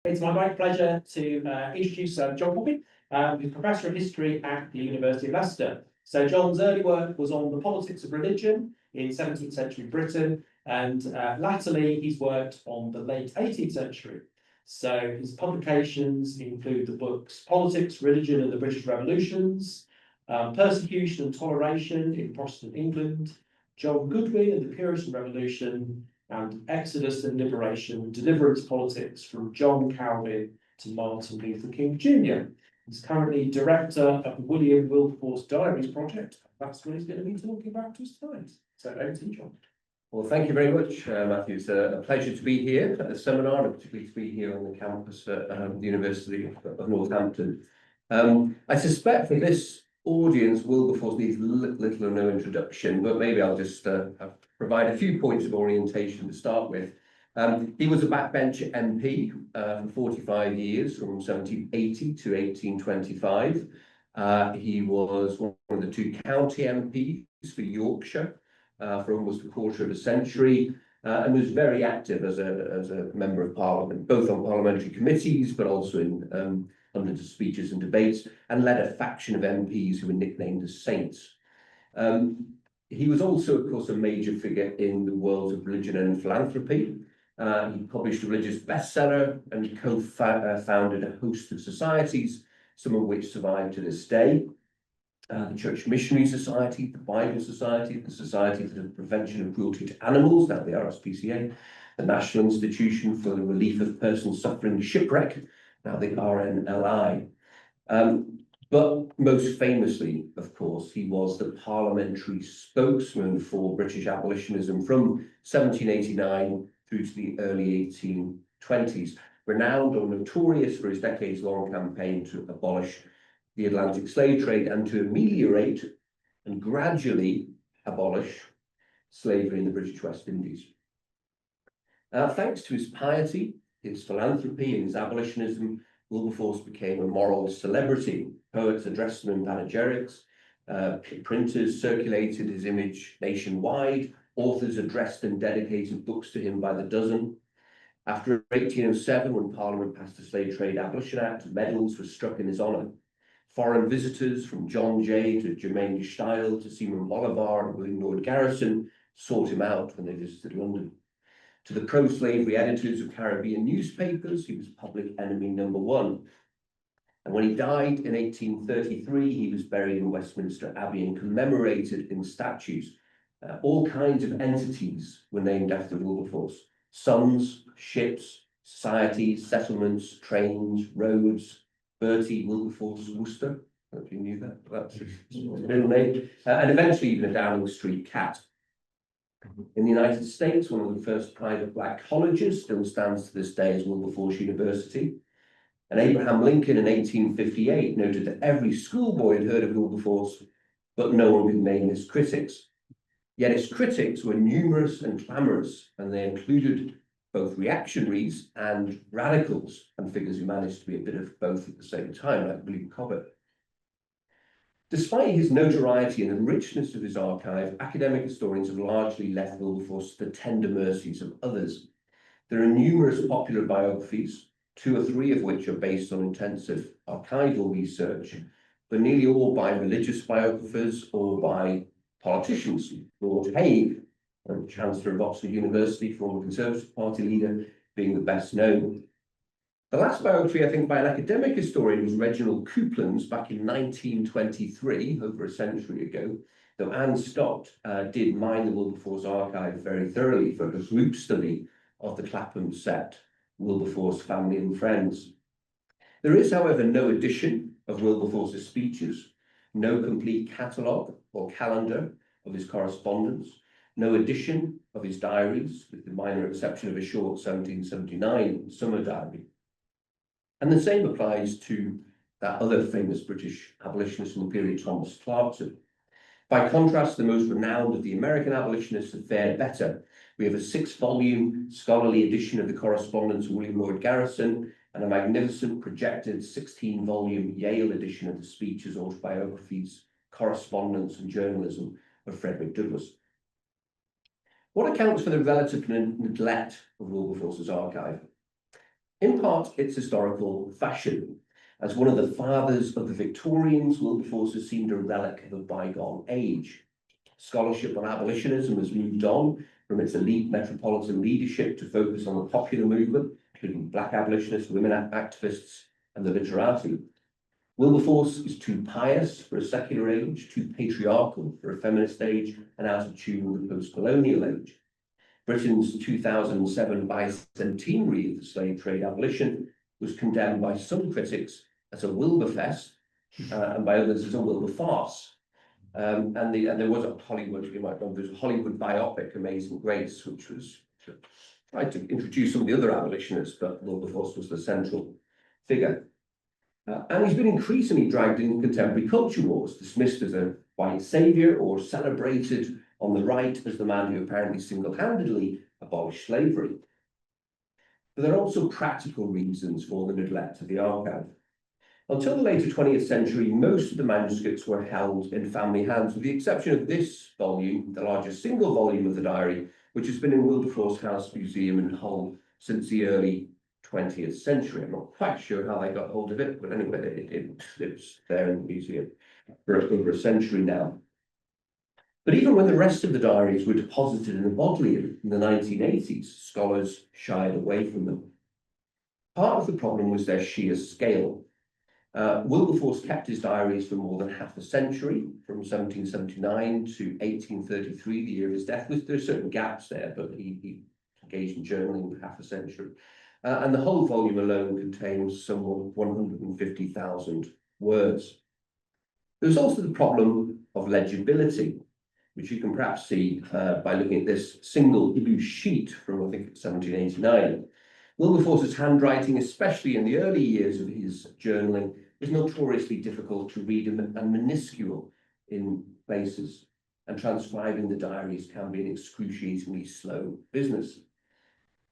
It's my great pleasure to introduce John Coffey, who's Professor of History at the University of Leicester. So John's early work was on the politics of religion in 17th century Britain, and latterly he's worked on the late 18th century. So his publications include the books Politics, Religion and the British Revolutions, Persecution and Toleration in Protestant England, John Goodwin and the Puritan Revolution, and Exodus and Liberation, Deliverance Politics from John Calvin to Martin Luther King Jr. He's currently director of the William Wilberforce Diaries project. That's what he's going to be talking about to us tonight. So over to you, John. Well, thank you very much, Matthew. It's a pleasure to be here at the seminar, and particularly to be here on the campus at the University of Northampton. I suspect for this audience, Wilberforce needs little or no introduction, but maybe I'll just provide a few points of orientation to start with. He was a backbencher MP for 45 years, from 1780 to 1825. He was one of the two county MPs for Yorkshire for almost a quarter of a century, and was very active as a member of Parliament, both on parliamentary committees, but also in hundreds of speeches and debates, and led a faction of MPs who were nicknamed as Saints. He was also, of course, a major figure in the world of religion and philanthropy. He published a religious bestseller and co-founded a host of societies, some of which survive to this day. The Church Missionary Society, the Bible Society, the Society for the Prevention of Cruelty to Animals, now the RSPCA, the National Institution for the Relief of Persons Suffering Shipwreck, now the RNLI. But most famously, of course, he was the parliamentary spokesman for British abolitionism from 1789 through to the early 1820s, renowned or notorious for his decades-long campaign to abolish the Atlantic slave trade and to ameliorate and gradually abolish slavery in the British West Indies. Thanks to his piety, his philanthropy, and his abolitionism, Wilberforce became a moral celebrity. Poets addressed him in panegyrics, printers circulated his image nationwide, authors addressed and dedicated books to him by the dozen. After 1807, when Parliament passed the Slave Trade Abolition Act, medals were struck in his honour. Foreign visitors, from John Jay to Germain de Stael to Simon Bolivar and William Lord Garrison, sought him out when they visited London. To the pro-slavery editors of Caribbean newspapers, he was public enemy #1. And when he died in 1833, he was buried in Westminster Abbey and commemorated in statues. All kinds of entities were named after Wilberforce: sons, ships, societies, settlements, trains, roads. Bertie Wilberforce Worcester, I don't know if you knew that, but that's his middle name, and eventually even a Downing Street cat. In the United States, one of the first private black colleges still stands to this day as Wilberforce University. And Abraham Lincoln in 1858 noted that every schoolboy had heard of Wilberforce, but no one could name his critics. Yet his critics were numerous and clamorous, and they included both reactionaries and radicals, and figures who managed to be a bit of both at the same time, like William Cobbett. Despite his notoriety and the richness of his archive, academic historians have largely left Wilberforce to the tender mercies of others. There are numerous popular biographies, 2 or 3 of which are based on intensive archival research, but nearly all by religious biographers or by politicians. Lord Hague, Chancellor of Oxford University, former Conservative Party leader, being the best known. The last biography, I think, by an academic historian was Reginald Coupland's back in 1923, over a century ago, though Anne Stott did mine the Wilberforce archive very thoroughly for a group study of the Clapham set, Wilberforce, Family and Friends. There is, however, no edition of Wilberforce's speeches, no complete catalogue or calendar of his correspondence, no edition of his diaries, with the minor exception of a short 1779 summer diary. And the same applies to that other famous British abolitionist in the period, Thomas Clarkson. By contrast, the most renowned of the American abolitionists have fared better. We have a 6-volume scholarly edition of the correspondence of William Lord Garrison and a magnificent projected 16-volume Yale edition of the speeches, autobiographies, correspondence and journalism of Frederick Douglass. What accounts for the relative neglect of Wilberforce's archive? In part, it's historical fashion. As one of the fathers of the Victorians, Wilberforce has seemed a relic of a bygone age. Scholarship on abolitionism has moved on from its elite metropolitan leadership to focus on the popular movement, including black abolitionists, women activists, and the literati. Wilberforce is too pious for a secular age, too patriarchal for a feminist age, and out of tune with the post-colonial age. Britain's 2007 bicentenary of the slave trade abolition was condemned by some critics as a Wilberfest and by others as a Wilberfarce. And there was a Hollywood, you might know, there's a Hollywood biopic, Amazing Grace, which was tried to introduce some of the other abolitionists, but Wilberforce was the central figure. And he's been increasingly dragged in contemporary culture wars, dismissed as a white saviour or celebrated on the right as the man who apparently single-handedly abolished slavery. But there are also practical reasons for the neglect of the archive. Until the later 20th century, most of the manuscripts were held in family hands, with the exception of this volume, the largest single volume of the diary, which has been in Wilberforce House Museum in Hull since the early 20th century. I'm not quite sure how they got hold of it, but anyway, it's there in the museum for over a century now. But even when the rest of the diaries were deposited in the Bodleian in the 1980s, scholars shied away from them. Part of the problem was their sheer scale. Wilberforce kept his diaries for more than half a century, from 1779 to 1833, the year of his death. There are certain gaps there, but he engaged in journaling for half a century. And the whole volume alone contains some 150,000 words. There's also the problem of legibility, which you can perhaps see by looking at this single blue sheet from, I think, 1789. Wilberforce's handwriting, especially in the early years of his journaling, is notoriously difficult to read and minuscule in places, and transcribing the diaries can be an excruciatingly slow business.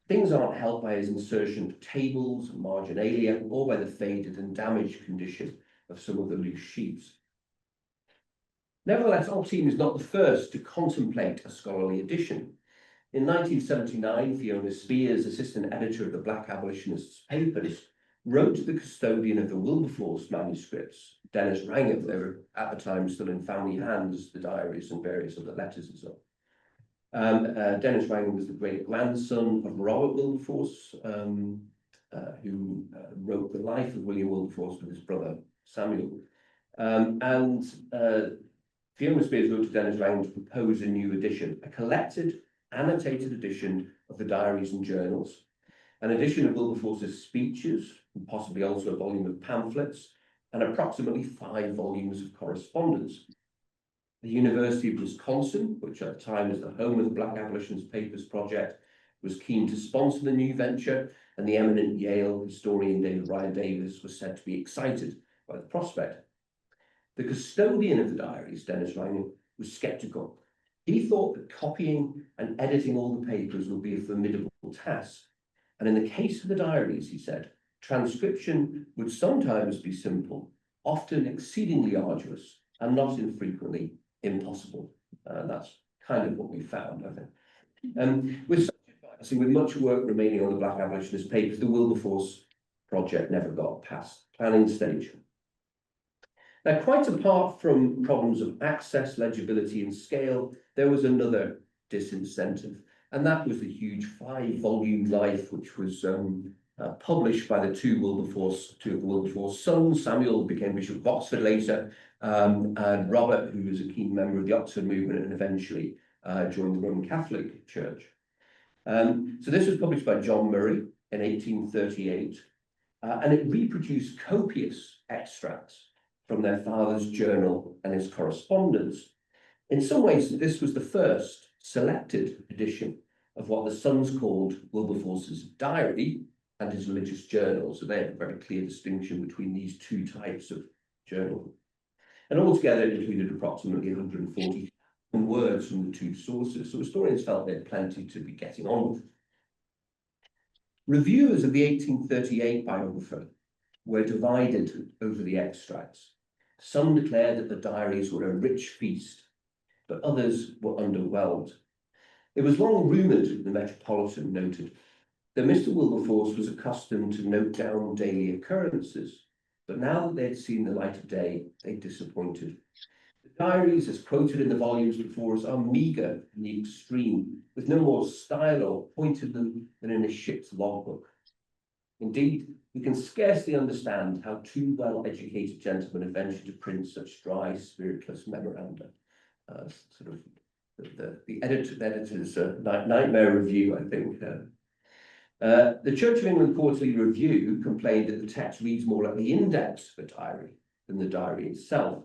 Things aren't helped by his insertion of tables and marginalia, or by the faded and damaged condition of some of the loose sheets. Nevertheless, our team is not the first to contemplate a scholarly edition. In 1979, Fiona Spears, assistant editor of the Black Abolitionists' papers, wrote to the custodian of the Wilberforce manuscripts, Dennis Wrangham. They were at the time still in family hands, the diaries and various other letters and so on. Dennis Wrangham was the great grandson of Robert Wilberforce, who wrote the Life of William Wilberforce with his brother Samuel. Fiona Spears wrote to Dennis Wrangham to propose a new edition, a collected, annotated edition of the diaries and journals, an edition of Wilberforce's speeches, and possibly also a volume of pamphlets, and approximately 5 volumes of correspondence. The University of Wisconsin, which at the time was the home of the Black Abolitionist Papers Project, was keen to sponsor the new venture, and the eminent Yale historian David Ryan Davis was said to be excited by the prospect. The custodian of the diaries, Dennis Wrangham, was sceptical. He thought that copying and editing all the papers would be a formidable task. And in the case of the diaries, he said, transcription would sometimes be simple, often exceedingly arduous, and not infrequently impossible. That's kind of what we found, I think. With such advice, and with much work remaining on the Black Abolitionist papers, the Wilberforce project never got past the planning stage. Now, quite apart from problems of access, legibility, and scale, there was another disincentive, and that was the huge 5-volume Life, which was published by the two of the Wilberforce sons. Samuel became Bishop of Oxford later, and Robert, who was a keen member of the Oxford movement and eventually joined the Roman Catholic Church. So this was published by John Murray in 1838, and it reproduced copious extracts from their father's journal and his correspondence. In some ways, this was the first selected edition of what the sons called Wilberforce's diary and his religious journal. So they have a very clear distinction between these two types of journal. And altogether, it included approximately 140 words from the two sources. So historians felt they had plenty to be getting on with. Reviewers of the 1838 biographer were divided over the extracts. Some declared that the diaries were a rich feast, but others were underwhelmed. It was long rumoured, the Metropolitan noted, that Mr. Wilberforce was accustomed to note down daily occurrences, but now that they'd seen the light of day, they disappointed. The diaries, as quoted in the volumes before us, are meagre in the extreme, with no more style or point in them than in a ship's logbook. Indeed, we can scarcely understand how two well-educated gentlemen have ventured to print such dry, spiritless memoranda. Sort of the editor's nightmare review, I think. The Church of England Quarterly Review complained that the text reads more like the index of a diary than the diary itself.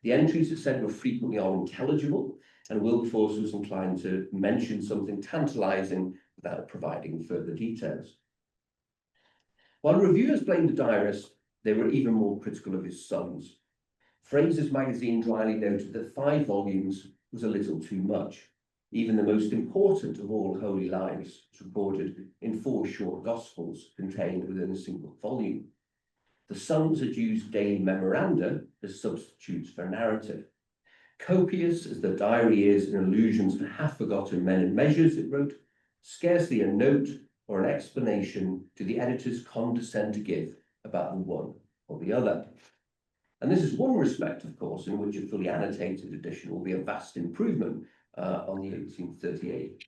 The entries, it said, were frequently unintelligible, and Wilberforce was inclined to mention something tantalising without providing further details. While reviewers blamed the diarist, they were even more critical of his sons. Fraser's magazine dryly noted that 5 volumes was a little too much. Even the most important of all holy lives was recorded in 4 short gospels contained within a single volume. The sons had used daily memoranda as substitutes for narrative. Copious as the diary is in allusions to half-forgotten men and measures, it wrote, scarcely a note or an explanation do the editors condescend to give about the one or the other. And this is one respect, of course, in which a fully annotated edition will be a vast improvement on the 1838.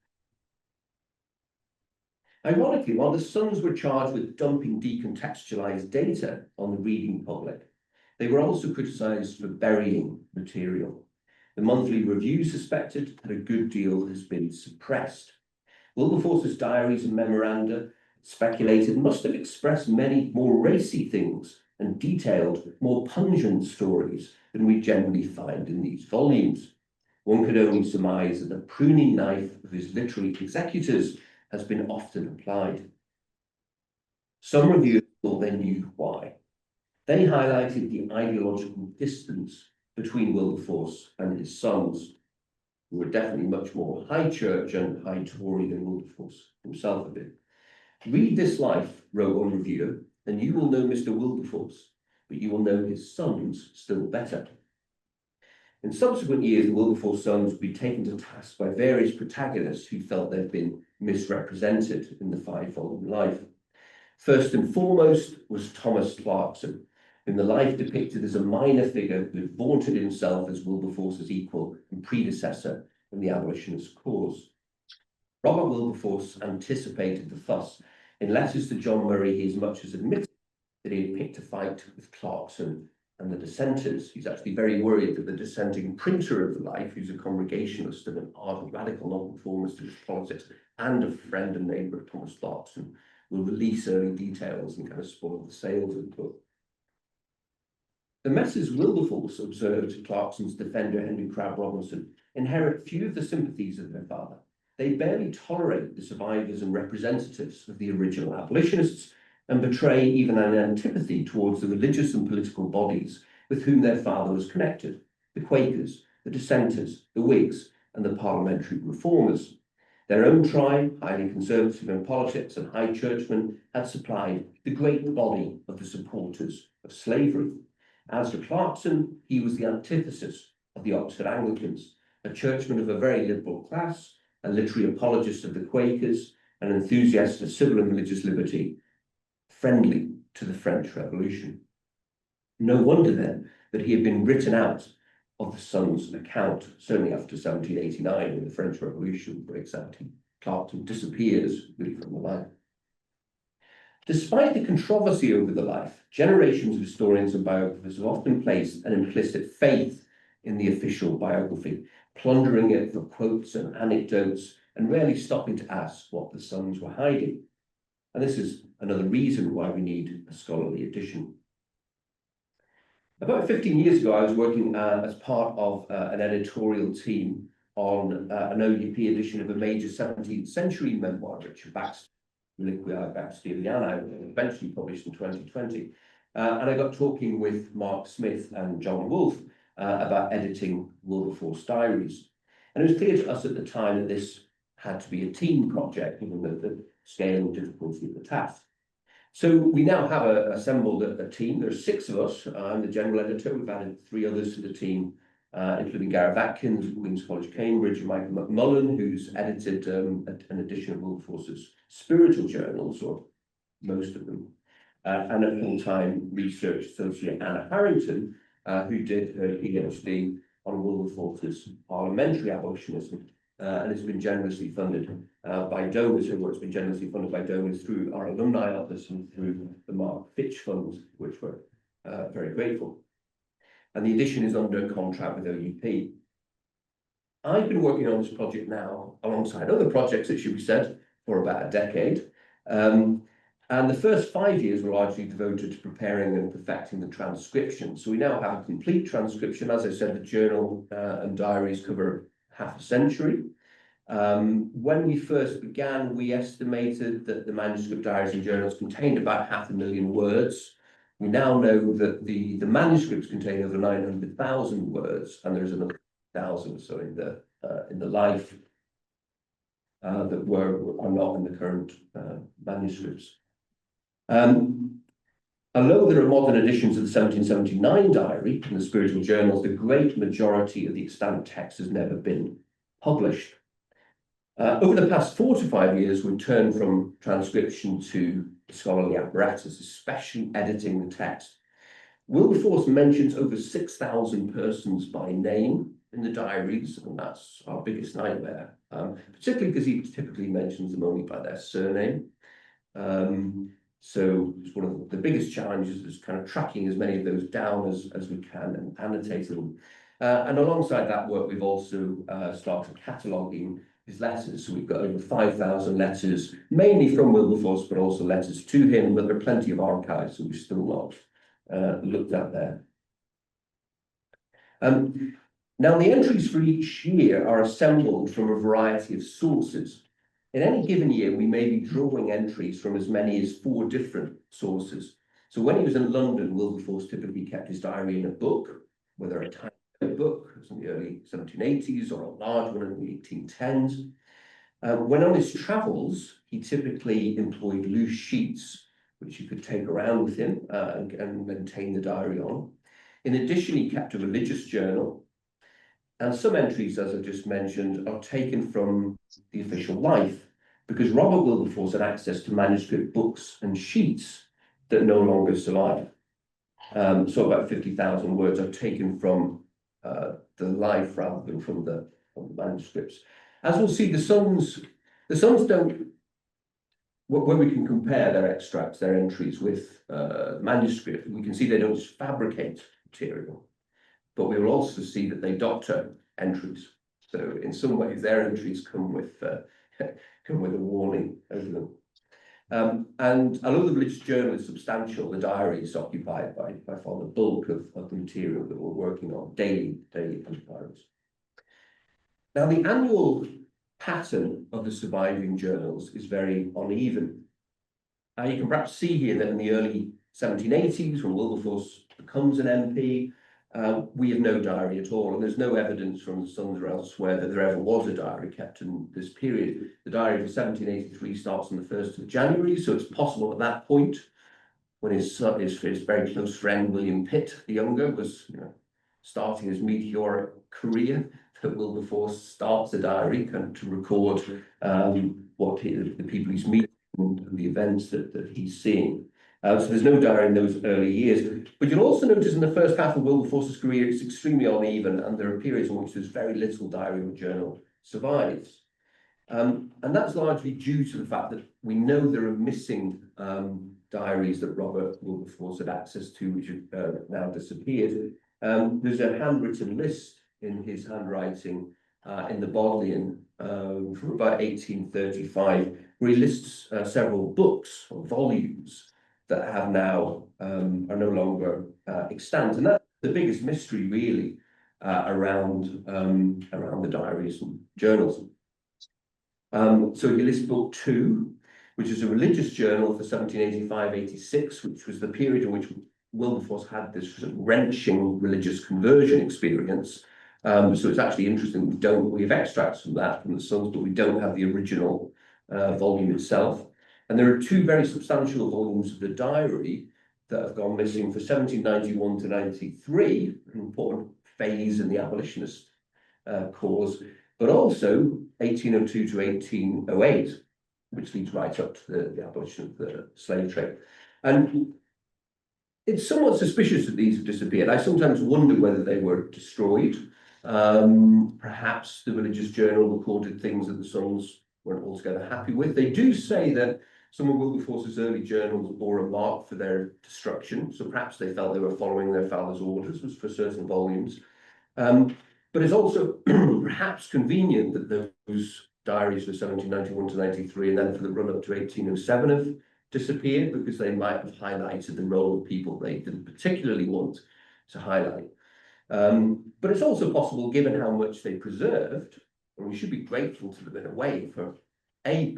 Ironically, while the Sons were charged with dumping decontextualised data on the reading public, they were also criticised for burying material. The Monthly Review suspected that a good deal has been suppressed. Wilberforce's diaries and memoranda, speculated, must have expressed many more racy things and detailed more pungent stories than we generally find in these volumes. One could only surmise that the pruning knife of his literary executors has been often applied. Some reviewers thought they knew why. They highlighted the ideological distance between Wilberforce and his sons, who were definitely much more high church and high Tory than Wilberforce himself had been. Read this life, wrote one reviewer, and you will know Mr. Wilberforce, but you will know his sons still better. In subsequent years, the Wilberforce sons would be taken to task by various protagonists who felt they'd been misrepresented in the 5-volume life. First and foremost was Thomas Clarkson, whom the life depicted as a minor figure who had vaunted himself as Wilberforce's equal and predecessor in the abolitionist cause. Robert Wilberforce anticipated the fuss. In letters to John Murray, he as much as admitted that he had picked a fight with Clarkson and the dissenters. He's actually very worried that the dissenting printer of the life, who's a congregationalist and an ardent radical nonconformist to politics, and a friend and neighbour of Thomas Clarkson, will release early details and kind of spoil the sales of the book. The Messrs. Wilberforce, observed Clarkson's defender Henry Crabb Robinson, inherit few of the sympathies of their father. They barely tolerate the survivors and representatives of the original abolitionists, and betray even an antipathy towards the religious and political bodies with whom their father was connected, the Quakers, the Dissenters, the Whigs, and the parliamentary reformers. Their own tribe, highly conservative in politics and high churchmen, had supplied the great body of the supporters of slavery. As for Clarkson, he was the antithesis of the Oxford Anglicans, a churchman of a very liberal class, a literary apologist of the Quakers, an enthusiast for civil and religious liberty, friendly to the French Revolution. No wonder then that he had been written out of the Sun's account, certainly after 1789, when the French Revolution breaks out. Clarkson disappears really from the life. Despite the controversy over the life, generations of historians and biographers have often placed an implicit faith in the official biography, plundering it for quotes and anecdotes, and rarely stopping to ask what the Sons were hiding. And this is another reason why we need a scholarly edition. About 15 years ago, I was working as part of an editorial team on an OUP edition of a major 17th century memoir, Richard Baxter, Reliquia Baxteriana, eventually published in 2020. And I got talking with Mark Smith and John Wolfe about editing Wilberforce diaries. And it was clear to us at the time that this had to be a team project, given the scale and difficulty of the task. So we now have assembled a team. There are 6 of us. I'm the general editor. We've added 3 others to the team including Gareth Atkins, Queen's College, Cambridge, and Michael McMullen, who's edited an edition of Wilberforce's spiritual journals, or most of them, and a full-time research associate, Anna Harrington, who did her PhD on Wilberforce's parliamentary abolitionism, and has been generously funded by donors. Her work's been generously funded by donors through our alumni office and through the Mark Fitch funds, which we're very grateful. And the edition is under contract with OUP. I've been working on this project now, alongside other projects, it should be said, for about a decade. And the first 5 years were largely devoted to preparing and perfecting the transcription. So we now have a complete transcription. As I said, the journal and diaries cover half a century. When we first began, we estimated that the manuscript diaries and journals contained about 500,000 words. We now know that the manuscripts contain over 900,000 words, and there's another 1,000 or so in the life that are not in the current manuscripts. Although there are modern editions of the 1779 diary and the spiritual journals, the great majority of the extant text has never been published. Over the past 4 to 5 years, we've turned from transcription to scholarly apparatus, especially editing the text. Wilberforce mentions over 6,000 persons by name in the diaries, and that's our biggest nightmare, particularly because he typically mentions them only by their surname. So it's one of the biggest challenges is kind of tracking as many of those down as we can and annotating them. And alongside that work, we've also started cataloguing his letters. So we've got over 5,000 letters, mainly from Wilberforce, but also letters to him, but there are plenty of archives that we've still not looked at there. Now, the entries for each year are assembled from a variety of sources. In any given year, we may be drawing entries from as many as 4 different sources. So when he was in London, Wilberforce typically kept his diary in a book, whether a tiny book in the early 1780s or a large one in the 1810s. When on his travels, he typically employed loose sheets, which he could take around with him and maintain the diary on. In addition, he kept a religious journal. And some entries, as I've just mentioned, are taken from the official life, because Robert Wilberforce had access to manuscript books and sheets that no longer survive. So about 50,000 words are taken from the life rather than from the manuscripts. As we'll see, the sons don't, when we can compare their extracts, their entries with manuscript, we can see they don't fabricate material. But we will also see that they doctor entries. So in some ways, their entries come with a warning over them. And although the religious journal is substantial, the diary is occupied by far the bulk of the material that we're working on, daily diaries. Now, the annual pattern of the surviving journals is very uneven. You can perhaps see here that in the early 1780s, when Wilberforce becomes an MP, we have no diary at all, and there's no evidence from the Sons or elsewhere that there ever was a diary kept in this period. The diary of 1783 starts on the 1st of January, so it's possible at that point, when his very close friend William Pitt the Younger was starting his meteoric career, that Wilberforce starts a diary to record the people he's meeting and the events that he's seeing. So there's no diary in those early years. But you'll also notice in the first half of Wilberforce's career, it's extremely uneven, and there are periods in which there's very little diary or journal survives. And that's largely due to the fact that we know there are missing diaries that Robert Wilberforce had access to, which have now disappeared. There's a handwritten list in his handwriting in the Bodleian from about 1835, where he lists several books or volumes that have now are no longer extant, and that's the biggest mystery really around the diaries and journals. So he lists book 2, which is a religious journal for 1785-86, which was the period in which Wilberforce had this sort of wrenching religious conversion experience. So it's actually interesting we have extracts from that from the Sons, but we don't have the original volume itself. And there are 2 very substantial volumes of the diary that have gone missing for 1791 to 93, an important phase in the abolitionist cause, but also 1802 to 1808, which leads right up to the abolition of the slave trade. And it's somewhat suspicious that these have disappeared. I sometimes wonder whether they were destroyed. Perhaps the religious journal recorded things that the sons weren't altogether happy with. They do say that some of Wilberforce's early journals bore a mark for their destruction, so perhaps they felt they were following their father's orders, was for certain volumes. But it's also perhaps convenient that those diaries for 1791 to 93 and then for the run up to 1807 have disappeared, because they might have highlighted the role of people they didn't particularly want to highlight. But it's also possible, given how much they preserved, and we should be grateful to them in a way for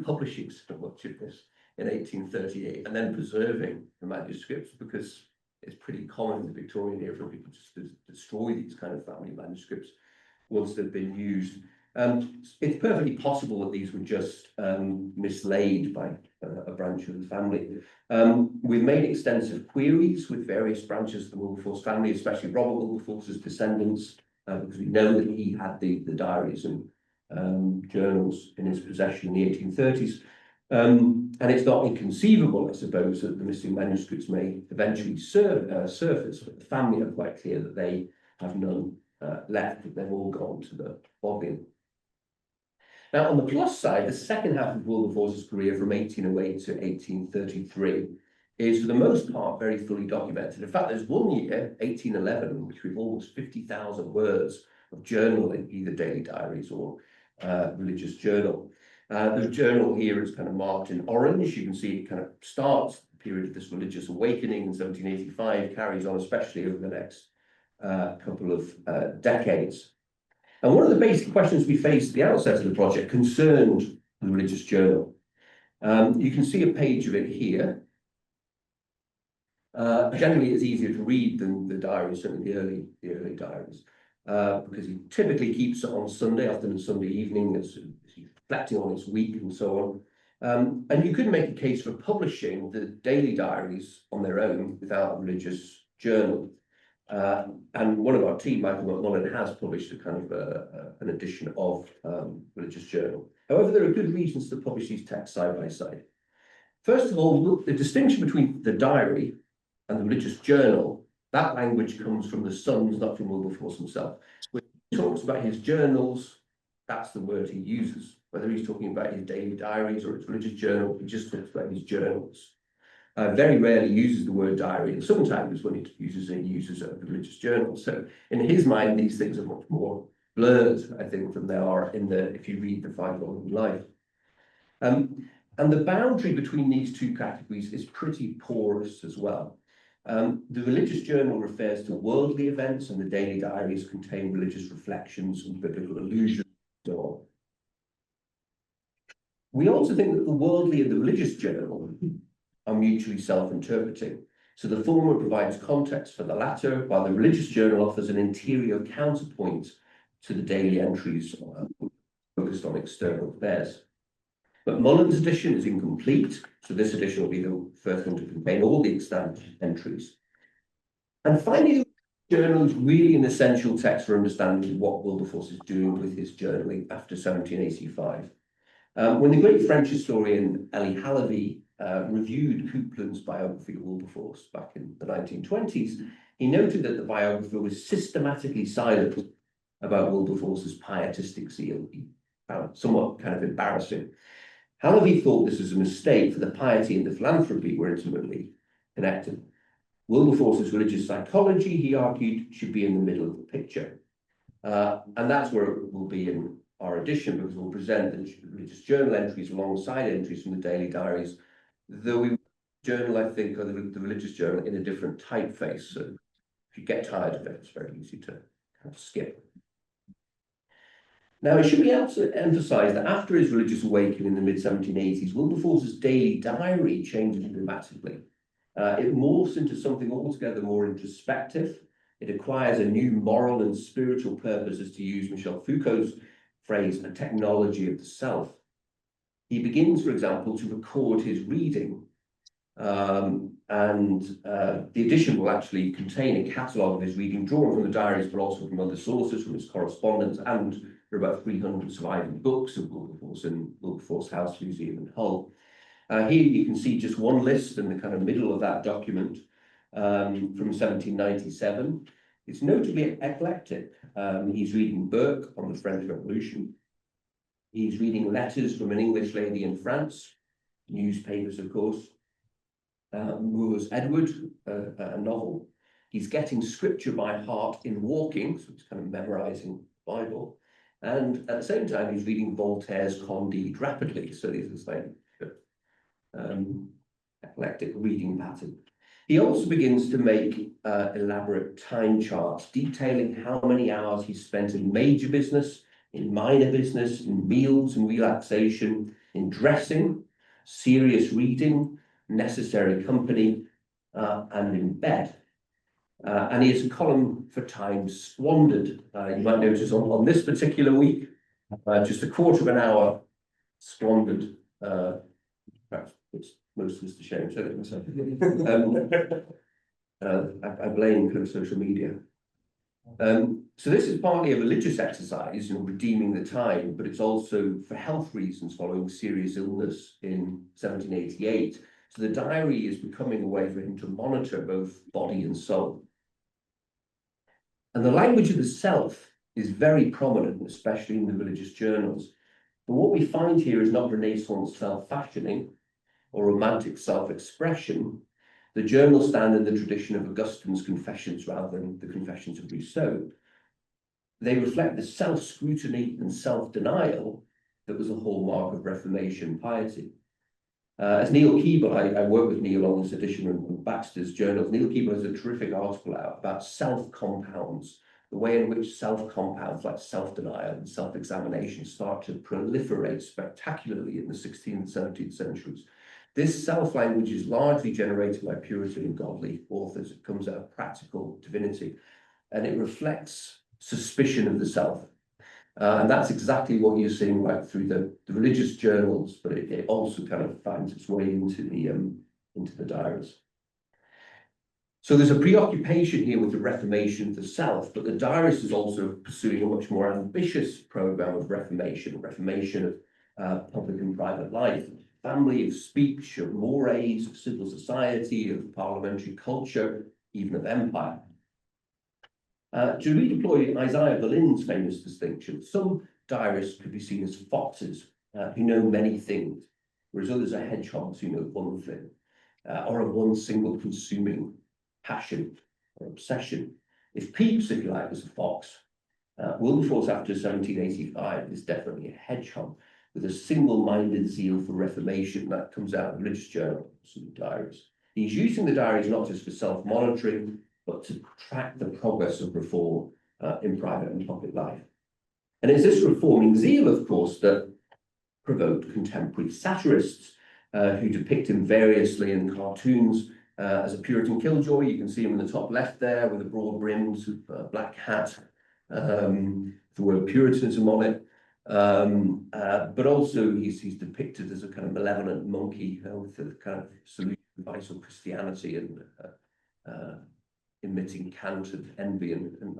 publishing so much of this in 1838 and then preserving the manuscripts, because it's pretty common in the Victorian era for people just to destroy these kind of family manuscripts once they've been used. It's perfectly possible that these were just mislaid by a branch of the family. We've made extensive queries with various branches of the Wilberforce family, especially Robert Wilberforce's descendants, because we know that he had the diaries and journals in his possession in the 1830s. And it's not inconceivable, I suppose, that the missing manuscripts may eventually surface, but the family are quite clear that they have none left, that they've all gone to the boggin. Now, on the plus side, the second half of Wilberforce's career from 1808 to 1833 is, for the most part, very fully documented. In fact, there's one year, 1811, in which we've almost 50,000 words of journal in either daily diaries or religious journal. The journal here is kind of marked in orange. You can see it kind of starts the period of this religious awakening in 1785, carries on especially over the next couple of decades. And one of the basic questions we faced at the outset of the project concerned the religious journal. You can see a page of it here. Generally, it's easier to read than the diaries, certainly the early diaries, because he typically keeps it on Sunday, often on Sunday evening, as he's reflecting on his week and so on. And you could make a case for publishing the daily diaries on their own without a religious journal. And one of our team, Michael McMullen, has published a kind of an edition of religious journal. However, there are good reasons to publish these texts side by side. First of all, the distinction between the diary and the religious journal, that language comes from the sons, not from Wilberforce himself. When he talks about his journals, that's the word he uses. Whether he's talking about his daily diaries or his religious journal, he just talks about his journals. Very rarely uses the word diary, and sometimes when he uses it, he uses a religious journal. So in his mind, these things are much more blurred, I think, than they are if you read the 5-volume Life. And the boundary between these two categories is pretty porous as well. The religious journal refers to worldly events, and the daily diaries contain religious reflections and biblical allusions and so on. We also think that the worldly and the religious journal are mutually self-interpreting. So the former provides context for the latter, while the religious journal offers an interior counterpoint to the daily entries focused on external affairs. But Mullen's edition is incomplete, so this edition will be the first one to contain all the extant entries. And finally, the journal is really an essential text for understanding what Wilberforce is doing with his journaling after 1785. When the great French historian Elie Halévy reviewed Coupland's biography of Wilberforce back in the 1920s, he noted that the biographer was systematically silent about Wilberforce's pietistic zeal. He found it somewhat kind of embarrassing. Halévy thought this was a mistake, for the piety and the philanthropy were intimately connected. Wilberforce's religious psychology, he argued, should be in the middle of the picture. And that's where it will be in our edition, because we'll present the religious journal entries alongside entries from the daily diaries, though we journal, I think, or the religious journal in a different typeface. So if you get tired of it, it's very easy to kind of skip. Now, it should be emphasised that after his religious awakening in the mid-1780s, Wilberforce's daily diary changes dramatically. It morphs into something altogether more introspective. It acquires a new moral and spiritual purpose, as to use Michel Foucault's phrase, a technology of the self. He begins, for example, to record his reading. and the edition will actually contain a catalogue of his reading, drawn from the diaries, but also from other sources, from his correspondence, and there are about 300 surviving books of Wilberforce in Wilberforce House Museum in Hull. Here you can see just one list in the kind of middle of that document from 1797. It's notably eclectic. He's reading Burke on the French Revolution. He's reading letters from an English lady in France, newspapers, of course. Moore's Edward, a novel. He's getting scripture by heart in walking, so he's kind of memorizing the Bible. And at the same time, he's reading Voltaire's Candide rapidly. So this is like eclectic reading pattern. He also begins to make elaborate time charts detailing how many hours he spent in major business, in minor business, in meals and relaxation, in dressing, serious reading, necessary company, and in bed. And he has a column for time squandered. You might notice on this particular week, just a quarter of an hour squandered. Perhaps it's most of us to shame. I blame kind of social media. So this is partly a religious exercise, redeeming the time, but it's also for health reasons following serious illness in 1788. So the diary is becoming a way for him to monitor both body and soul. And the language of the self is very prominent, especially in the religious journals. But what we find here is not Renaissance self-fashioning or romantic self-expression. The journals stand in the tradition of Augustine's Confessions rather than the Confessions of Rousseau. They reflect the self-scrutiny and self-denial that was a hallmark of Reformation piety. As Neil Keeble, I work with Neil on this edition of Baxter's journals. Neil Keeble has a terrific article out about self-compounds, the way in which self-compounds like self-denial and self-examination start to proliferate spectacularly in the 16th and 17th centuries. This self-language is largely generated by Puritan and godly authors. It comes out of practical divinity, and it reflects suspicion of the self. And that's exactly what you're seeing right through the religious journals, but it also kind of finds its way into the diaries. So there's a preoccupation here with the reformation of the self, but the diarist is also pursuing a much more ambitious program of reformation of public and private life, family, of speech, of mores, of civil society, of parliamentary culture, even of empire. To redeploy Isaiah Berlin's famous distinction, some diarists could be seen as foxes who know many things, whereas others are hedgehogs who know one thing, or of one single consuming passion or obsession. If Pepys, if you like, was a fox, Wilberforce after 1785 is definitely a hedgehog with a single-minded zeal for reformation that comes out of religious journals and diaries. He's using the diaries not just for self-monitoring, but to track the progress of reform in private and public life. And it's this reforming zeal, of course, that provoked contemporary satirists who depict him variously in cartoons as a Puritan killjoy. You can see him in the top left there with a broad-brimmed black hat, the word Puritanism on it. But also he's depicted as a kind of malevolent monkey with a kind of solution device of Christianity and emitting cant and envy and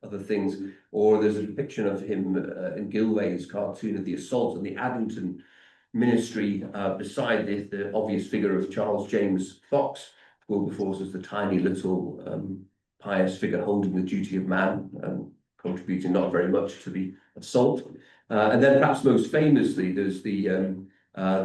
other things. Or there's a depiction of him in Gilway's cartoon of the assault on the Addington ministry beside the obvious figure of Charles James Fox. Wilberforce as the tiny little pious figure holding the duty of man and contributing not very much to the assault. And then perhaps most famously, there's the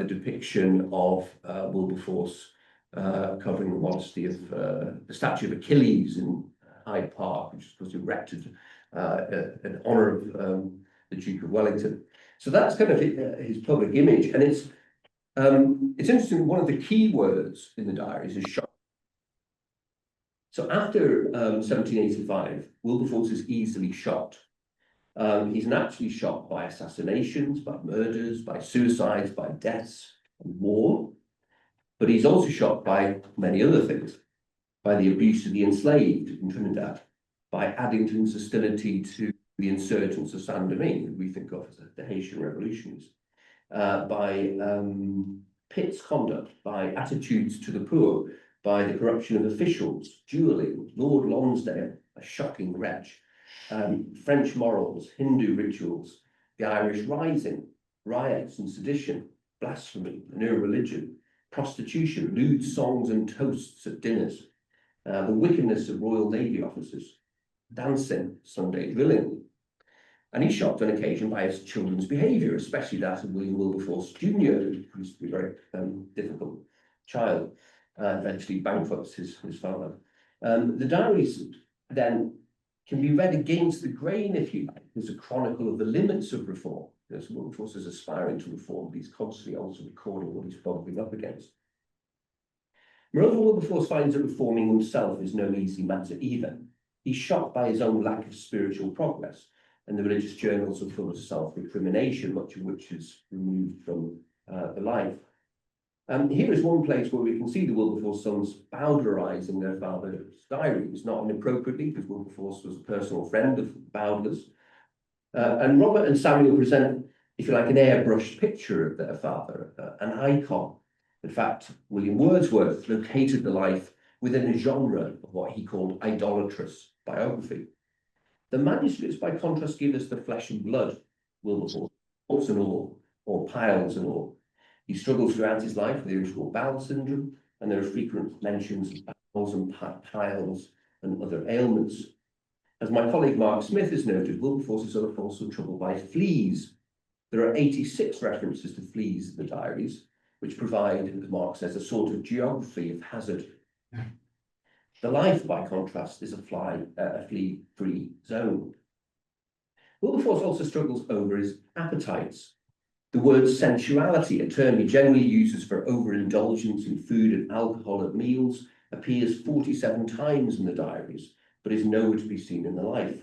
depiction of Wilberforce covering the modesty of the statue of Achilles in Hyde Park, which was erected in honour of the Duke of Wellington. So that's kind of his public image, and it's interesting. One of the key words in the diaries is shock. So after 1785, Wilberforce is easily shocked. He's naturally shocked by assassinations, by murders, by suicides, by deaths, and war. But he's also shocked by many other things, by the abuse of the enslaved in Trinidad, by Addington's hostility to the insurgents of Saint-Domingue, that we think of as the Haitian revolutions, by Pitt's conduct, by attitudes to the poor, by the corruption of officials, duelling, Lord Lonsdale, a shocking wretch, French morals, Hindu rituals, the Irish Rising, riots and sedition, blasphemy and irreligion, prostitution, lewd songs and toasts at dinners, the wickedness of Royal Navy officers, dancing, Sunday drilling. And he's shocked on occasion by his children's behaviour, especially that of William Wilberforce Jr., who used to be a very difficult child, eventually bankrupts his father. The diaries then can be read against the grain, if you like, as a chronicle of the limits of reform. Because Wilberforce is aspiring to reform, but he's constantly also recording what he's bumping up against. Moreover, Wilberforce finds that reforming himself is no easy matter either. He's shocked by his own lack of spiritual progress, and the religious journals are full of self-recrimination, much of which is removed from the life. Here is one place where we can see the Wilberforce sons bowdlerising their father's diaries, not inappropriately, because Wilberforce was a personal friend of Bowdler's. And Robert and Samuel present, if you like, an airbrushed picture of their father, an icon. In fact, William Wordsworth located the life within a genre of what he called idolatrous biography. The manuscripts, by contrast, give us the flesh and blood Wilberforce, warts and all, or piles and all. He struggles throughout his life with irritable bowel syndrome, and there are frequent mentions of bowels and piles and other ailments. As my colleague Mark Smith has noted, Wilberforce is also troubled by fleas. There are 86 references to fleas in the diaries, which provide, as Mark says, a sort of geography of hazard. The life, by contrast, is a flea-free zone. Wilberforce also struggles over his appetites. The word sensuality, a term he generally uses for overindulgence in food and alcohol at meals, appears 47 times in the diaries, but is nowhere to be seen in the life.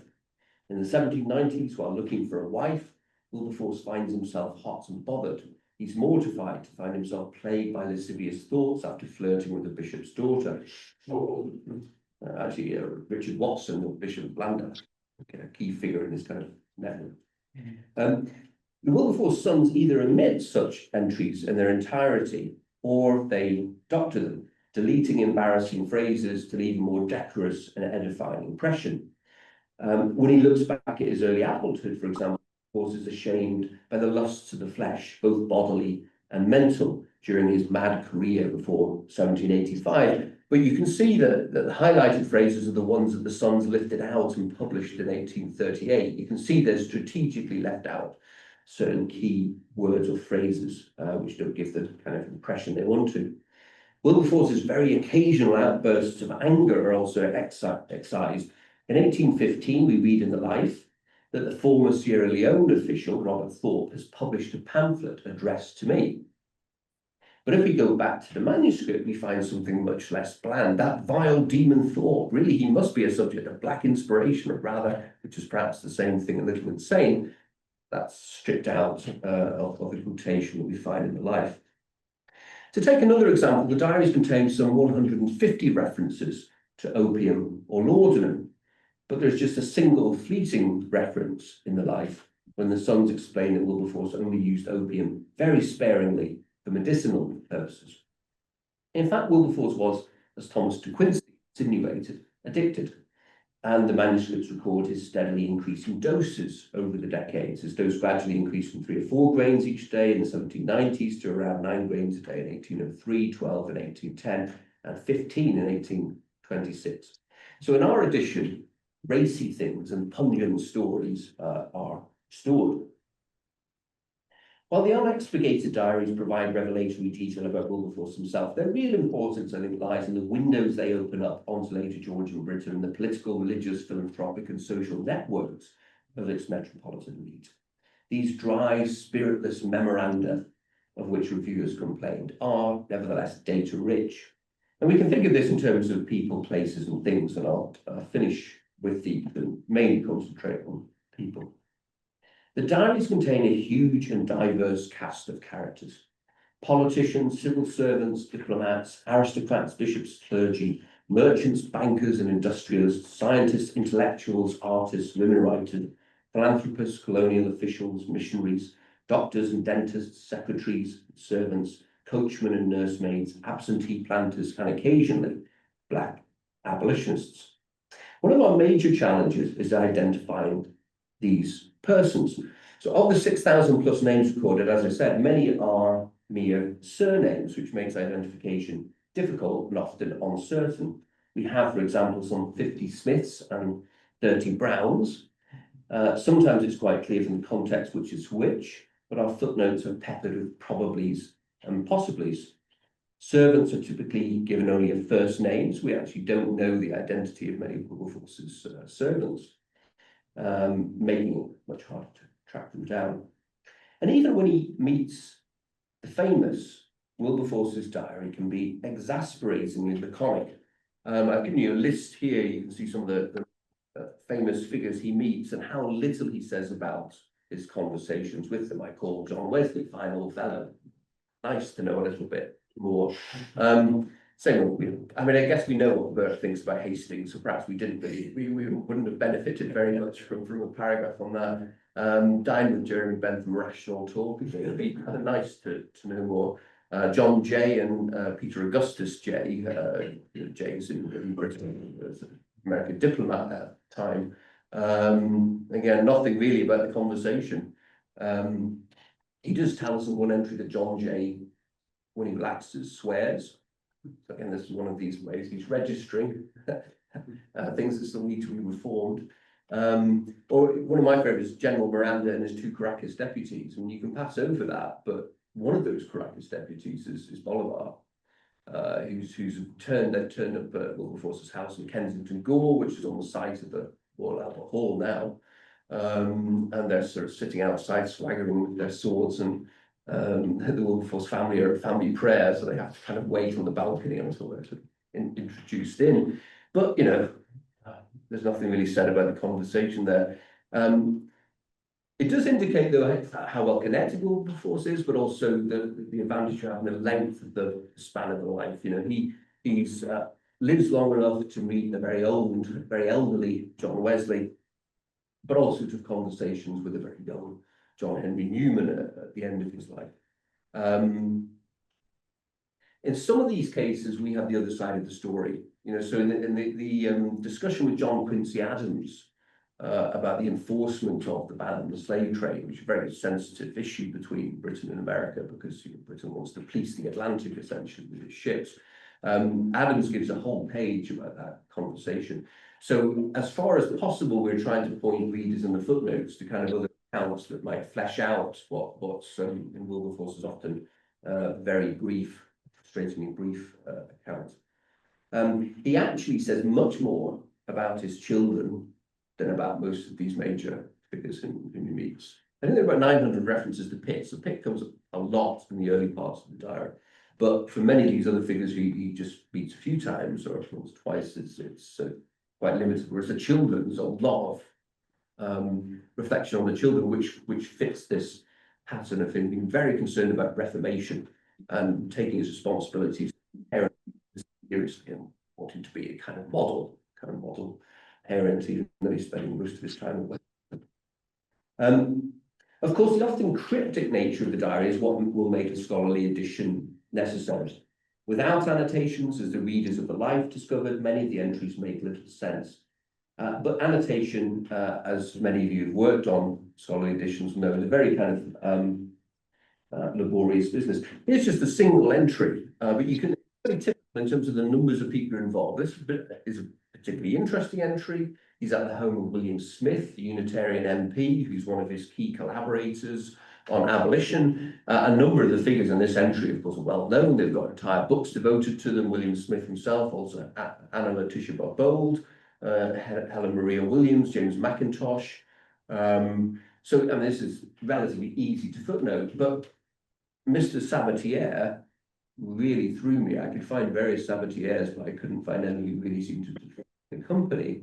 In the 1790s, while looking for a wife, Wilberforce finds himself hot and bothered. He's mortified to find himself plagued by lascivious thoughts after flirting with the bishop's daughter. Richard Watson, or Bishop of Llandaff, a key figure in this kind of method. The Wilberforce sons either omit such entries in their entirety, or they doctor them, deleting embarrassing phrases to leave a more decorous and edifying impression. When he looks back at his early adulthood, for example, Wilberforce is ashamed by the lusts of the flesh, both bodily and mental, during his mad career before 1785. But you can see that the highlighted phrases are the ones that the sons lifted out and published in 1838. You can see they're strategically left out certain key words or phrases which don't give the kind of impression they want to. Wilberforce's very occasional outbursts of anger are also excised. In 1815, we read in the Life that the former Sierra Leone official, Robert Thorpe, has published a pamphlet addressed to me. But if we go back to the manuscript, we find something much less bland. That vile demon Thorpe, really, he must be a subject of black inspiration, or rather, which is perhaps the same thing, a little insane. That's stripped out of the quotation that we find in the Life. To take another example, the diaries contain some 150 references to opium or laudanum, but there's just a single fleeting reference in the Life when the sons explain that Wilberforce only used opium very sparingly for medicinal purposes. In fact, Wilberforce was, as Thomas de Quincey insinuated, addicted, and the manuscripts record his steadily increasing doses over the decades. His dose gradually increased from 3 or 4 grains each day in the 1790s to around 9 grains a day in 1803, 12 in 1810, and 15 in 1826. So in our edition, racy things and pungent stories are stored. While the unexpurgated diaries provide revelatory detail about Wilberforce himself, their real importance, I think, lies in the windows they open up onto later Georgian Britain and the political, religious, philanthropic, and social networks of its metropolitan elite. These dry, spiritless memoranda, of which reviewers complained, are nevertheless data-rich. And we can think of this in terms of people, places, and things, and I'll finish with the mainly concentrate on people. The diaries contain a huge and diverse cast of characters: politicians, civil servants, diplomats, aristocrats, bishops, clergy, merchants, bankers and industrialists, scientists, intellectuals, artists, women writers, philanthropists, colonial officials, missionaries, doctors and dentists, secretaries, servants, coachmen and nursemaids, absentee planters, and occasionally black abolitionists. One of our major challenges is identifying these persons. So of the 6,000 plus names recorded, as I said, many are mere surnames, which makes identification difficult and often uncertain. We have, for example, some 50 Smiths and 30 Browns. Sometimes it's quite clear from the context which is which, but our footnotes are peppered with probablys and possiblys. Servants are typically given only a first name, so we actually don't know the identity of many of Wilberforce's servants, making it much harder to track them down. And even when he meets the famous, Wilberforce's diary can be exasperatingly laconic. I've given you a list here. You can see some of the famous figures he meets and how little he says about his conversations with them. I call John Wesley fine old fellow. Nice to know a little bit more. I mean, I guess we know what Burke thinks about Hastings, so perhaps we didn't really, we wouldn't have benefited very much from a paragraph on that. Dined with Jeremy Bentham, rational talk. It'd be kind of nice to know more. John Jay and Peter Augustus Jay, Jay's in Britain, as an American diplomat at the time. Again, nothing really about the conversation. He does tell us in one entry that John Jay, when he relaxes, swears. So again, this is one of these ways he's registering things that still need to be reformed. Or one of my favourites is General Miranda and his two Caracas deputies. I mean, you can pass over that, but one of those Caracas deputies is Bolivar, they've turned up at Wilberforce's house in Kensington Gore, which is on the site of the Royal Albert Hall now. And they're sort of sitting outside swaggering with their swords, and the Wilberforce family are at family prayer, so they have to kind of wait on the balcony until they're sort of introduced in. But, you know, there's nothing really said about the conversation there. It does indicate, though, how well connected Wilberforce is, but also the advantage of having the length of the span of the life. You know, he's lives long enough to meet the very old, very elderly John Wesley, but also to have conversations with a very young John Henry Newman at the end of his life. In some of these cases, we have the other side of the story. You know, so in the discussion with John Quincy Adams about the enforcement of the ban on the slave trade, which is a very sensitive issue between Britain and America, because Britain wants to police the Atlantic essentially with its ships. Adams gives a whole page about that conversation. So as far as possible, we're trying to point readers in the footnotes to kind of other accounts that might flesh out what's in Wilberforce's often very brief, frustratingly brief account. He actually says much more about his children than about most of these major figures whom he meets. I think there are about 900 references to Pitt, so Pitt comes up a lot in the early parts of the diary. But for many of these other figures, he just meets a few times or once, twice. It's quite limited. Whereas the children, there's a lot of reflection on the children, which fits this pattern of him being very concerned about reformation and taking his responsibilities seriously and wanting to be a kind of model parent, even though he's spending most of his time away. Of course, the often cryptic nature of the diary is what will make a scholarly edition necessary. Without annotations, as the readers of the Life discovered, many of the entries make little sense. But annotation, as many of you have worked on scholarly editions know, is a very kind of laborious business. It's just a single entry, but you can very typical in terms of the numbers of people involved. This is a particularly interesting entry. He's at the home of William Smith, the Unitarian MP, who's one of his key collaborators on abolition. A number of the figures in this entry, of course, are well known. They've got entire books devoted to them. William Smith himself, also Anna Letitia Bold, Helen Maria Williams, James Mackintosh. So, and this is relatively easy to footnote, but Mr. Sabatier really threw me. I could find various Sabatiers, but I couldn't find any who really seemed to be the company.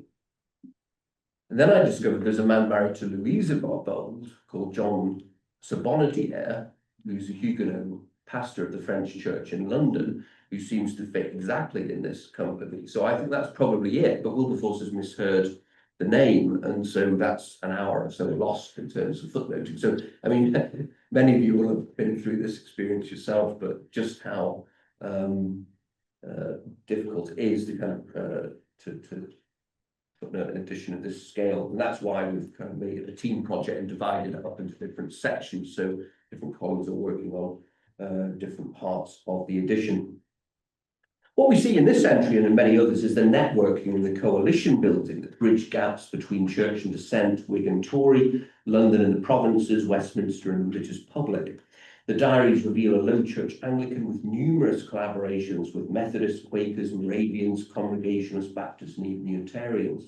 And then I discovered there's a man married to Louisa Barbauld called John Sabonadier, who's a Huguenot pastor of the French church in London, who seems to fit exactly in this company. So I think that's probably it, but Wilberforce has misheard the name, and so that's an hour or so lost in terms of footnoting. So, I mean, many of you will have been through this experience yourself, but just how difficult it is to kind of to put an edition of this scale. And that's why we've kind of made it a team project and divided it up into different sections, so different colleagues are working on different parts of the edition. What we see in this entry and in many others is the networking and the coalition building that bridge gaps between church and dissent, Whig and Tory, London and the provinces, Westminster and the religious public. The diaries reveal a low church Anglican with numerous collaborations with Methodists, Quakers, Moravians, Congregationalists, Baptists and even Unitarians.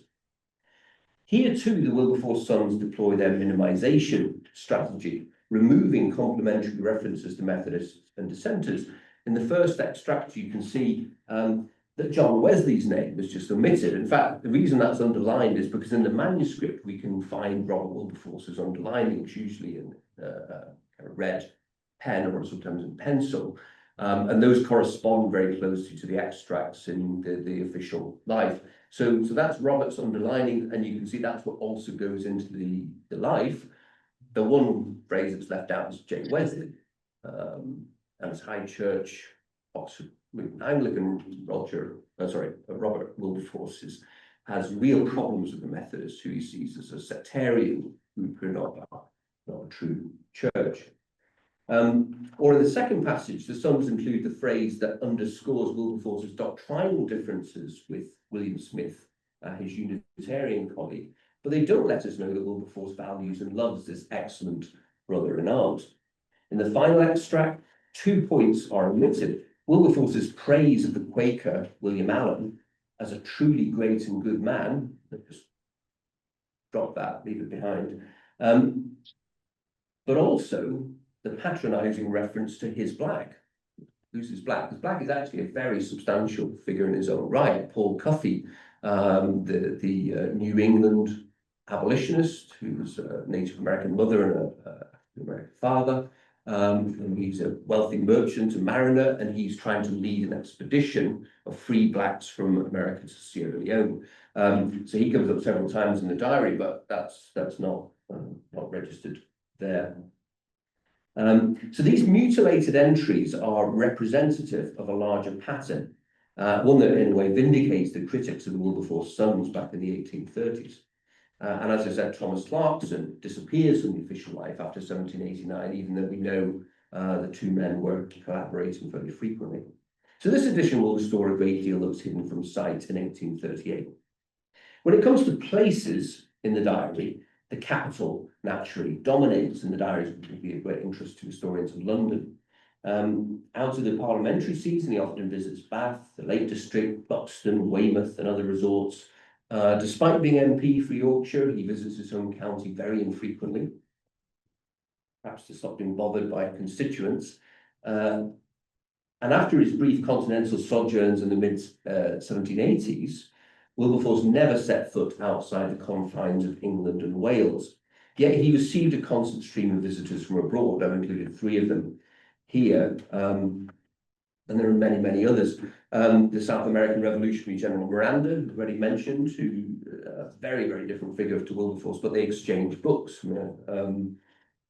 Here too, the Wilberforce sons deploy their minimisation strategy, removing complementary references to Methodists and dissenters. In the first extract, you can see that John Wesley's name is just omitted. In fact, the reason that's underlined is because in the manuscript, we can find Robert Wilberforce's underlinings, usually in kind of red pen or sometimes in pencil. And those correspond very closely to the extracts in the official Life. So that's Robert's underlining, and you can see that's what also goes into the Life. The one phrase that's left out is J. Wesley. And as High Church, Oxford Anglican Robert Wilberforce has real problems with the Methodists, who he sees as a sectarian group who are not a true church. Or in the second passage, the sons include the phrase that underscores Wilberforce's doctrinal differences with William Smith, his Unitarian colleague, but they don't let us know that Wilberforce values and loves this excellent brother in arms. In the final extract, 2 points are omitted. Wilberforce's praise of the Quaker, William Allen, as a truly great and good man, just drop that, leave it behind, but also the patronising reference to his black. Who's his black? Because black is actually a very substantial figure in his own right. Paul Coffey, the New England abolitionist, who's a Native American mother and a American father. And he's a wealthy merchant, a mariner, and he's trying to lead an expedition of free blacks from America to Sierra Leone. So he comes up several times in the diary, but that's not registered there. So these mutilated entries are representative of a larger pattern, one that in a way vindicates the critics of the Wilberforce sons back in the 1830s. And as I said, Thomas Clarkson disappears from the official Life after 1789, even though we know the two men were collaborating very frequently. So this edition will restore a great deal that was hidden from sight in 1838. When it comes to places in the diary, the capital naturally dominates, and the diaries will be of great interest to historians of London. Out of the parliamentary season, he often visits Bath, the Lake District, Buxton, Weymouth, and other resorts. Despite being MP for Yorkshire, he visits his home county very infrequently, perhaps to stop being bothered by constituents. And after his brief continental sojourns in the mid-1780s, Wilberforce never set foot outside the confines of England and Wales. Yet he received a constant stream of visitors from abroad. I've included 3 of them here, and there are many, many others. The South American Revolutionary General Miranda, already mentioned, who a very, very different figure to Wilberforce, but they exchanged books.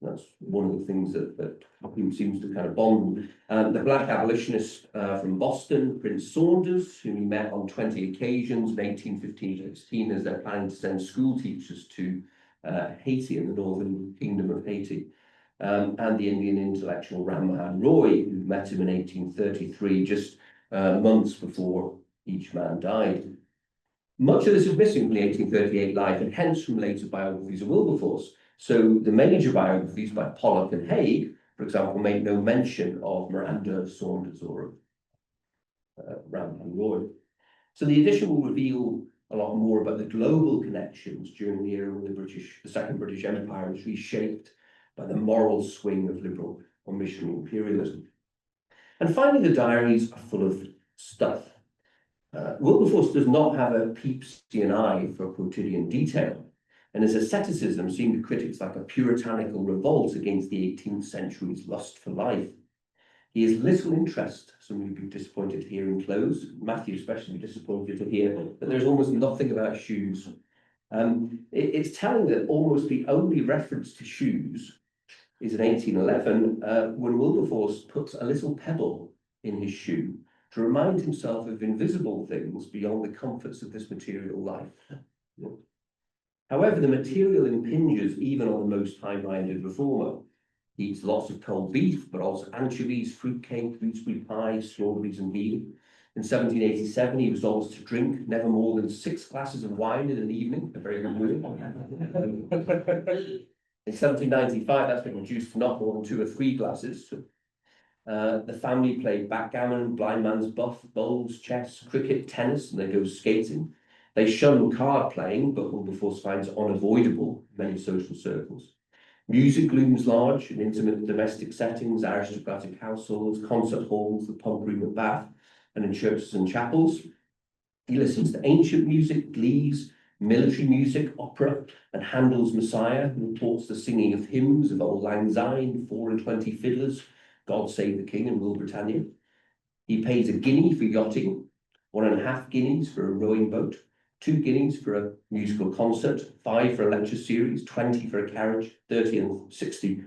That's one of the things that seems to kind of bond. The black abolitionist from Boston, Prince Saunders, whom he met on 20 occasions in 1815-16 as they're planning to send school teachers to Haiti in the northern kingdom of Haiti. And the Indian intellectual Ram Mohan Roy, who met him in 1833, just months before each man died. Much of this is missing from the 1838 Life, and hence from later biographies of Wilberforce. So the major biographies by Pollock and Haig, for example, make no mention of Miranda, Saunders, or Ram Mohan Roy. So the edition will reveal a lot more about the global connections during the era when the Second British Empire was reshaped by the moral swing of liberal or missionary imperialism. And finally, the diaries are full of stuff. Wilberforce does not have a Pepysian eye for quotidian detail, and his asceticism seemed to critics like a puritanical revolt against the 18th century's lust for life. He has little interest, some of you will be disappointed to hear in clothes, Matthew especially disappointed to hear that there's almost nothing about shoes. It's telling that almost the only reference to shoes is in 1811, when Wilberforce puts a little pebble in his shoe to remind himself of invisible things beyond the comforts of this material life. However, the material impinges even on the most high-minded reformer. He eats lots of cold beef, but also anchovies, fruitcake, gooseberry pie, strawberries and meal. In 1787, he resolves to drink never more than 6 glasses of wine in an evening, a very good rule. In 1795, that's been reduced to not more than 2 or 3 glasses. The family played backgammon, blind man's buff, bowls, chess, cricket, tennis, and they go skating. They shun card playing, but Wilberforce finds it unavoidable in many social circles. Music looms large in intimate domestic settings, aristocratic households, concert halls, the pump room at Bath, and in churches and chapels. He listens to ancient music, glees, military music, opera, and Handel's Messiah, and reports the singing of hymns of Old Lang Syne, 24 fiddlers, God Save the King, and Rule Britannia. He pays a guinea for yachting, 1.5 guineas for a rowing boat, 2 guineas for a musical concert, 5 for a lecture series, 20 for a carriage, 30 and 60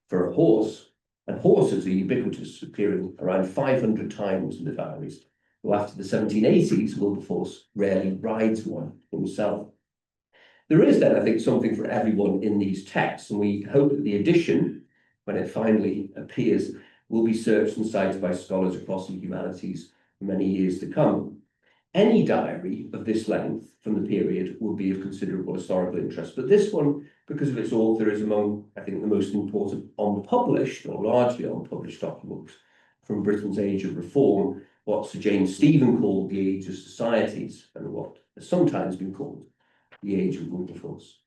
for a horse. And horses are ubiquitous, appearing around 500 times in the diaries. Though after the 1780s, Wilberforce rarely rides one himself. There is then, I think, something for everyone in these texts, and we hope that the edition, when it finally appears, will be searched and cited by scholars across the humanities for many years to come. Any diary of this length from the period would be of considerable historical interest, but this one, because of its author, is among, I think, the most important unpublished or largely unpublished documents from Britain's age of reform, what Sir James Stephen called the age of societies, and what has sometimes been called the age of Wilberforce.